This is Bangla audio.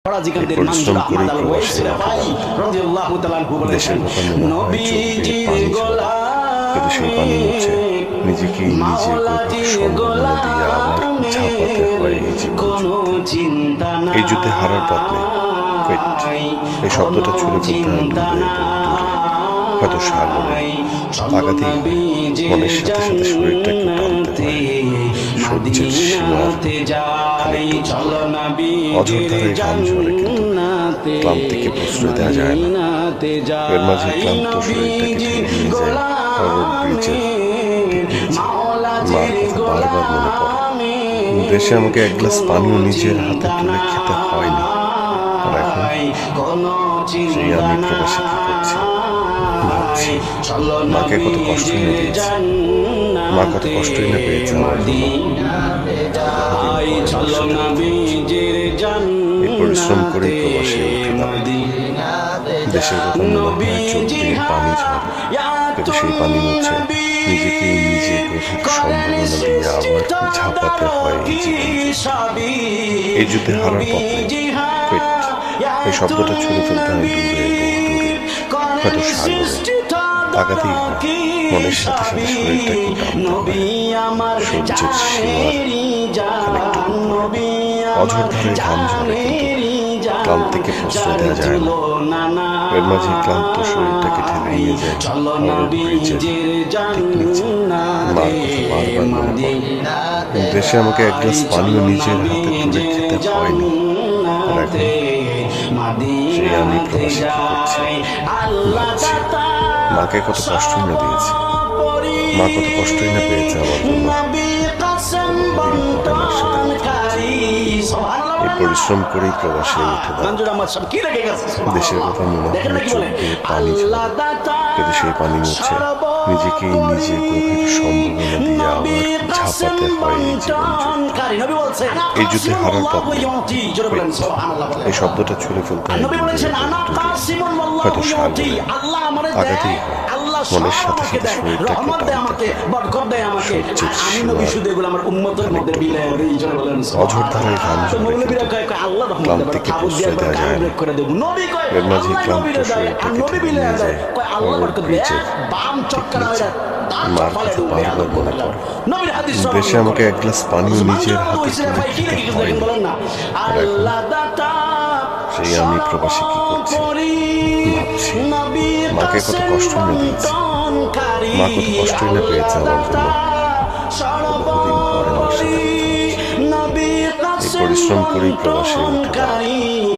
পরিশ্রম করে প্রবাসে দেশের কথা মনে হয় চোখ দিয়ে পানি ঝরে, কিন্তু সেই পানি মুছে নিজেকেই নিজে গভীর সম্ভাবনা দিয়ে আবার ঝাঁপাতে হয় এই জীবন যুদ্ধে। এই যুদ্ধে হারার পথ নেই। কুইট, এই শব্দটা ছুড়ে ফেলতে হয় দূরে এবং দূরে, হয়তো সাগরে তাকাতেই মনের সাথে সাথে শরীরটা একটু টানতে হয় সূর্যের সীমার অঝোরধারে ঘাম ঝরে, কিন্তু ক্লান্তিকে প্রশ্রয় দেওয়া যায় না। এর মাঝে ক্লান্ত শরীরটাকে ঠেলে নিয়ে যায় অরোড ব্রিজের মার কথা বারবার মনে পড়ে। দেশে আমাকে এক গ্লাস পানিও নিজের হাতে তুলে খেতে হয়নি, আর এখন সেই আমি প্রবাসে কি করছি ভাবছি। মাকে কত কষ্টই না দিয়েছি, মা কত কষ্টই না পেয়েছে আমার জন্য। এই পরিশ্রম করে প্রবাসে উঠে দাঁড়াই। দেশের কথা মনে হয় চোখ দিয়ে পানি ঝরে, কিন্তু সেই পানি মুছে নিজেকেই নিজে গভীর সম্ভাবনা দিয়ে আবার ঝাঁপাতে হয় এই জীবন যুদ্ধে। এই যুদ্ধে হারার পথ নেই। কুইট, এই শব্দটা ছুড়ে ফেলতে হয় দূরে এবং দূরে, হয়তো সাগরে তাকাতেই হয় মনের সাথে সাথে শরীরটা একটু টানতে হয় সূর্যের সীমার অঝোরধারে ঘাম ঝরে, কিন্তু ক্লান্তিকে প্রশ্রয় দেওয়া যায় না। এর মাঝে ক্লান্ত শরীরটাকে ঠেলে নিয়ে যায় অরোড ব্রিজের ঠিক নিচে মার কথা বারবার মনে পড়ে। দেশে আমাকে এক গ্লাস পানিও নিজের হাতে তুলে খেতে হয়নি, আর এখন সেই আমি প্রবাসে কি করছি ভাবছি। মাকে কত কষ্টই না দিয়েছি, মা কত কষ্টই না পেয়েছে আমার জন্য। এই পরিশ্রম করেই প্রবাসে উঠে দাঁড়াই। দেশের কথা মনে হয় চোখ দিয়ে পানি ঝরে, কিন্তু সেই পানি মুছে নিজেকেই নিজে গভীর সম্ভাবনা দিয়ে আবার ঝাঁপাতে হয় এই জীবন যুদ্ধে। এই যুদ্ধে হারার পথ নেই। এই শব্দটা ছুড়ে ফেলতে হয় দূরে এবং দূরে, হয়তো সাগরে তাকাতেই হয় মনের সাথে সাথে শরীরটা একটু টানতে হয় সূর্যের সীমার অঝোরধারে ঘাম ঝরে, কিন্তু ক্লান্তিকে প্রশ্রয় দেওয়া যায় না। এর মাঝে ক্লান্ত শরীরটাকে ঠেলে নিয়ে যায় অরোড ব্রিজের ঠিক নিচে মার কথা বারবার মনে পড়ে। দেশে আমাকে এক গ্লাস পানিও নিজের হাতে তুলে খেতে হয়নি, আর এখন সেই আমি প্রবাসে কি করছি ভাবছি। মাকে কত কষ্টই না দিয়েছি, মা কত কষ্টই না পেয়েছে আমার জন্য। বহুদিন পরে মার সাথে কথা হচ্ছে। এই পরিশ্রম করেই প্রবাসে উঠে দাঁড়াই।